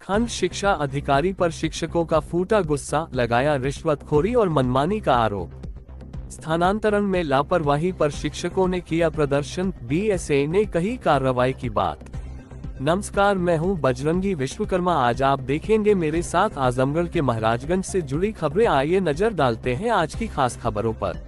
खंड शिक्षा अधिकारी पर शिक्षकों का फूटा गुस्सा, लगाया रिश्वतखोरी और मनमानी का आरोप। स्थानांतरण में लापरवाही पर शिक्षकों ने किया प्रदर्शन, बीएसए ने कही कार्रवाई की बात। नमस्कार, मैं हूं बजरंगी विश्वकर्मा। आज आप देखेंगे मेरे साथ आजमगढ़ के महाराजगंज से जुड़ी खबरें। आइए नजर डालते हैं आज की खास खबरों पर।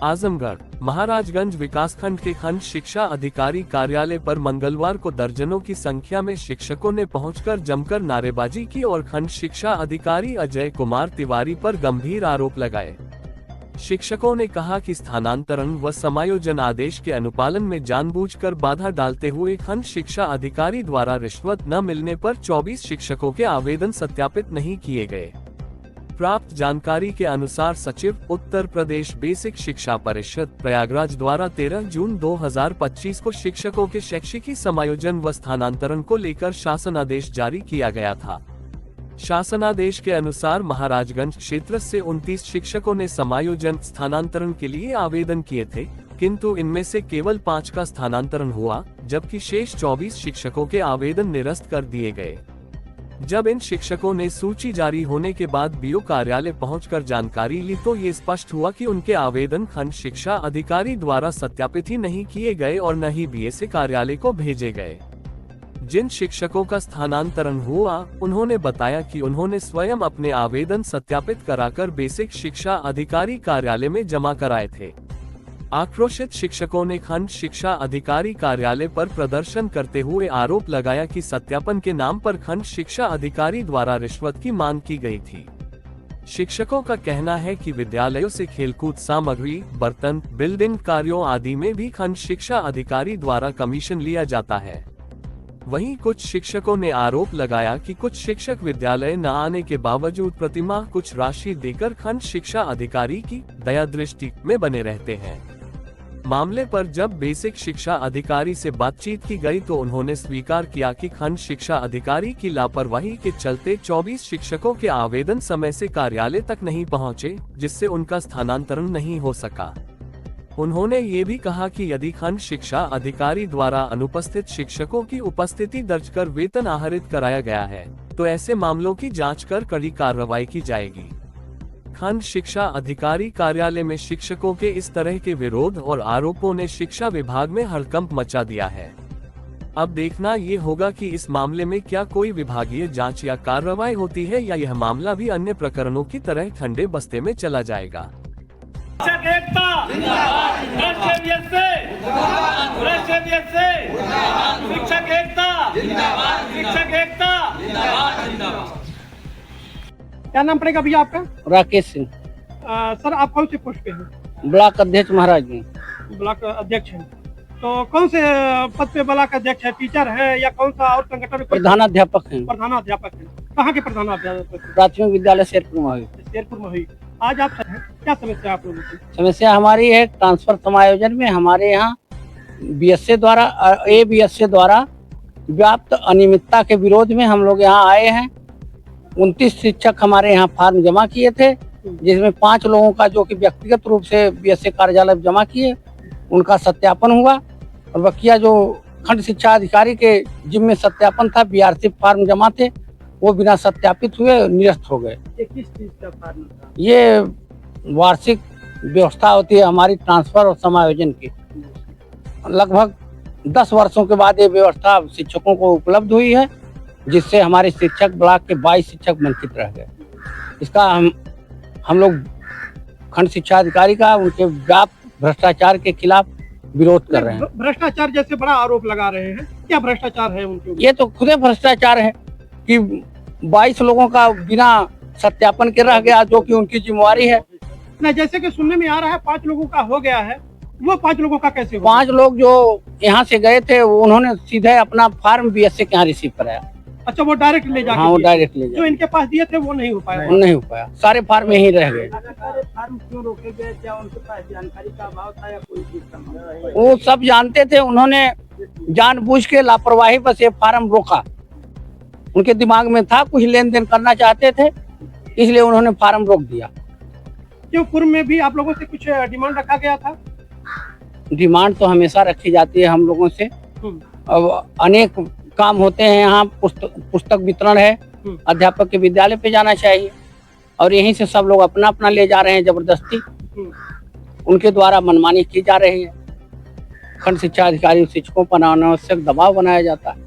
आजमगढ़ महाराजगंज विकासखंड के खंड शिक्षा अधिकारी कार्यालय पर मंगलवार को दर्जनों की संख्या में शिक्षकों ने पहुंचकर जमकर नारेबाजी की और खंड शिक्षा अधिकारी अजय कुमार तिवारी पर गंभीर आरोप लगाए। शिक्षकों ने कहा कि स्थानांतरण व समायोजन आदेश के अनुपालन में जानबूझकर बाधा डालते हुए खंड शिक्षा अधिकारी द्वारा रिश्वत न मिलने पर 24 शिक्षकों के आवेदन सत्यापित नहीं किए गए। प्राप्त जानकारी के अनुसार सचिव उत्तर प्रदेश बेसिक शिक्षा परिषद प्रयागराज द्वारा 13 जून 2025 को शिक्षकों के शैक्षिकी समायोजन व स्थानांतरण को लेकर शासनादेश जारी किया गया था। शासनादेश के अनुसार महाराजगंज क्षेत्र से 29 शिक्षकों ने समायोजन स्थानांतरण के लिए आवेदन किए थे, किंतु इनमें से केवल 5 का स्थानांतरण हुआ, जबकि शेष 24 शिक्षकों के आवेदन निरस्त कर दिए गए। जब इन शिक्षकों ने सूची जारी होने के बाद बीओ कार्यालय पहुंचकर जानकारी ली तो ये स्पष्ट हुआ कि उनके आवेदन खंड शिक्षा अधिकारी द्वारा सत्यापित ही नहीं किए गए और न ही बीएसए कार्यालय को भेजे गए। जिन शिक्षकों का स्थानांतरण हुआ, उन्होंने बताया कि उन्होंने स्वयं अपने आवेदन सत्यापित कराकर बेसिक शिक्षा अधिकारी कार्यालय में जमा कराए थे। आक्रोशित शिक्षकों ने खंड शिक्षा अधिकारी कार्यालय पर प्रदर्शन करते हुए आरोप लगाया कि सत्यापन के नाम पर खंड शिक्षा अधिकारी द्वारा रिश्वत की मांग की गई थी। शिक्षकों का कहना है कि विद्यालयों से खेलकूद सामग्री, बर्तन, बिल्डिंग कार्यों आदि में भी खंड शिक्षा अधिकारी द्वारा कमीशन लिया जाता है। वहीं कुछ शिक्षकों ने आरोप लगाया कि कुछ शिक्षक विद्यालय न आने के बावजूद प्रतिमाह कुछ राशि देकर खंड शिक्षा अधिकारी की दया दृष्टि में बने रहते हैं। मामले पर जब बेसिक शिक्षा अधिकारी से बातचीत की गई तो उन्होंने स्वीकार किया कि खंड शिक्षा अधिकारी की लापरवाही के चलते 24 शिक्षकों के आवेदन समय से कार्यालय तक नहीं पहुंचे, जिससे उनका स्थानांतरण नहीं हो सका। उन्होंने ये भी कहा कि यदि खंड शिक्षा अधिकारी द्वारा अनुपस्थित शिक्षकों की उपस्थिति दर्ज कर वेतन आहरित कराया गया है, तो ऐसे मामलों की जांच कर कड़ी कार्रवाई की जाएगी। खंड शिक्षा अधिकारी कार्यालय में शिक्षकों के इस तरह के विरोध और आरोपों ने शिक्षा विभाग में हड़कंप मचा दिया है। अब देखना ये होगा कि इस मामले में क्या कोई विभागीय जांच या कार्रवाई होती है या यह मामला भी अन्य प्रकरणों की तरह ठंडे बस्ते में चला जाएगा। शिक्षक एकता जिंदाबाद, शिक्षक एकता जिंदाबाद, शिक्षक एकता जिंदाबाद। क्या नाम पड़ेगा भैया आपका? राकेश सिंह। सर, आप कौन से पोस्ट पे हैं? ब्लॉक अध्यक्ष महाराजगंज। ब्लॉक अध्यक्ष हैं, तो कौन से पद पे ब्लॉक अध्यक्ष है? टीचर है या कौन सा और संगठन? प्रधानाध्यापक हैं। प्रधानाध्यापक हैं। कहाँ के प्रधानाध्यापक? प्राथमिक विद्यालय शेरपुर में हुई। शेरपुर में हुई। आज आप क्या समस्या आप लोगों की? समस्या हमारी है ट्रांसफर समायोजन में हमारे यहाँ बीएसए द्वारा व्याप्त अनियमितता के विरोध में हम लोग यहाँ आए हैं। 29 शिक्षक हमारे यहाँ फॉर्म जमा किए थे, जिसमें 5 लोगों का जो कि व्यक्तिगत रूप से बीएसए कार्यालय जमा किए, उनका सत्यापन हुआ और बकिया जो खंड शिक्षा अधिकारी के जिम्मे सत्यापन था, बीआरसी फॉर्म जमा थे, वो बिना सत्यापित हुए निरस्त हो गए। ये किस चीज का फॉर्म था? ये वार्षिक व्यवस्था होती है हमारी ट्रांसफर और समायोजन की। लगभग 10 वर्षों के बाद ये व्यवस्था शिक्षकों को उपलब्ध हुई है, जिससे हमारे शिक्षक ब्लॉक के 22 शिक्षक वंचित रह गए। इसका हम लोग खंड शिक्षा अधिकारी का उनके व्याप्त भ्रष्टाचार के खिलाफ विरोध कर रहे हैं। भ्रष्टाचार जैसे बड़ा आरोप लगा रहे हैं, क्या भ्रष्टाचार है उनके ऊपर? ये तो खुद भ्रष्टाचार है कि 22 लोगों का बिना सत्यापन के रह गया, जो कि उनकी जिम्मेवारी है। नहीं, जैसे कि सुनने में आ रहा है 5 लोगों का हो गया है, वो 5 लोगों का कैसे हुआ? 5 लोग जो यहाँ से गए थे, उन्होंने सीधे अपना फॉर्म बीएसए के यहाँ रिसीव कराया। अच्छा, वो डायरेक्ट ले जाके? हाँ, वो डायरेक्ट ले जो इनके पास दिए थे वो नहीं हो पाया? नहीं हो पाया, सारे फॉर्म यहीं रह गए। फॉर्म क्यों रोके गए? क्या उनके पास जानकारी का अभाव था या कोई चीज? वो सब जानते थे, उन्होंने जानबूझ के लापरवाही बस ये फॉर्म रोका। उनके दिमाग में था कुछ लेन देन करना चाहते थे, इसलिए उन्होंने फॉर्म रोक दिया। क्यों पूर्व में भी आप लोगों से कुछ डिमांड रखा गया था? डिमांड तो हमेशा रखी जाती है हम लोगों से। अब अनेक काम होते हैं यहाँ, पुस्तक वितरण है, अध्यापक के विद्यालय पे जाना चाहिए और यहीं से सब लोग अपना अपना ले जा रहे हैं जबरदस्ती। उनके द्वारा मनमानी की जा रही है। खंड शिक्षा अधिकारी शिक्षकों पर अनावश्यक दबाव बनाया जाता है।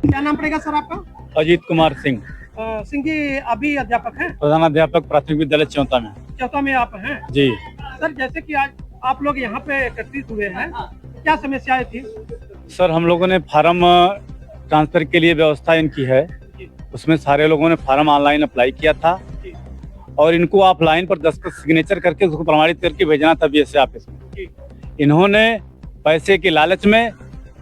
क्या नाम पड़ेगा सर आपका? अजीत कुमार सिंह, सिंह जी, अभी अध्यापक हैं? प्रधानाध्यापक प्राथमिक विद्यालय चौथा में। चौथा में आप हैं जी सर। जैसे कि आज आप लोग यहाँ पे एकत्रित हुए हैं, क्या समस्याएं थी? सर, हम लोगों ने फार्म ट्रांसफर के लिए व्यवस्था इनकी है, उसमें सारे लोगों ने फार्म ऑनलाइन अप्लाई किया था और इनको ऑफलाइन पर 10 सिग्नेचर करके उसको प्रमाणित करके भेजना था बीएसए ऑफिस में। इन्होंने पैसे के लालच में,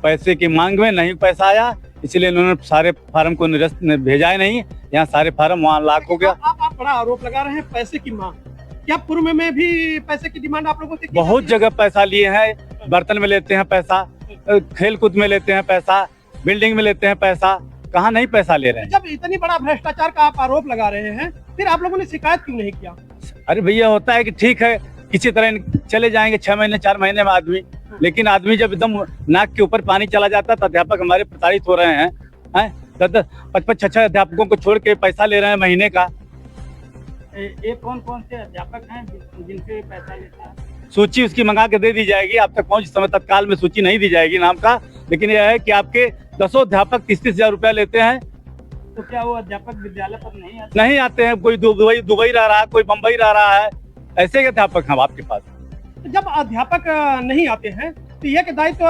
पैसे की मांग में नहीं पैसा आया, इसलिए इन्होंने सारे फार्म को निरस्त भेजा ही नहीं। यहाँ सारे फार्म वहाँ लाख हो गया। आप बड़ा आरोप लगा रहे हैं पैसे की मांग। क्या पूर्व में भी पैसे की डिमांड आप लोगों से की बहुत जाती है? जगह पैसा लिए हैं, बर्तन में लेते हैं पैसा, खेल कूद में लेते हैं पैसा, बिल्डिंग में लेते हैं पैसा, कहाँ नहीं पैसा ले रहे हैं। जब इतनी बड़ा भ्रष्टाचार का आप आरोप लगा रहे हैं, फिर आप लोगों ने शिकायत क्यों नहीं किया? अरे भैया, होता है कि ठीक है किसी तरह चले जाएंगे 6 महीने 4 महीने में आदमी, लेकिन आदमी जब एकदम नाक के ऊपर पानी चला जाता तो अध्यापक हमारे प्रताड़ित हो रहे हैं। 10-10, 55-56 अध्यापकों को छोड़ के पैसा ले रहे हैं महीने का। ये कौन कौन से अध्यापक हैं जिनसे पैसा लेते हैं? सूची उसकी मंगा के दे दी जाएगी, आप तक पहुंच समय तत्काल में सूची नहीं दी जाएगी नाम का, लेकिन यह है कि आपके 10 अध्यापक 30-30 हजार रुपया लेते हैं। तो क्या वो अध्यापक विद्यालय पर नहीं आते हैं? कोई दुबई रह रहा है, कोई बम्बई रह रहा है, ऐसे अध्यापक हैं आपके पास। जब अध्यापक नहीं आते हैं तो यह कि दायित्व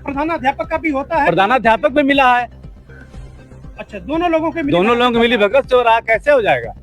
प्रधानाध्यापक का भी होता है। प्रधानाध्यापक में मिला है। अच्छा, दोनों लोगों के दोनों लोगों को मिली भगत से हो रहा, कैसे हो जाएगा?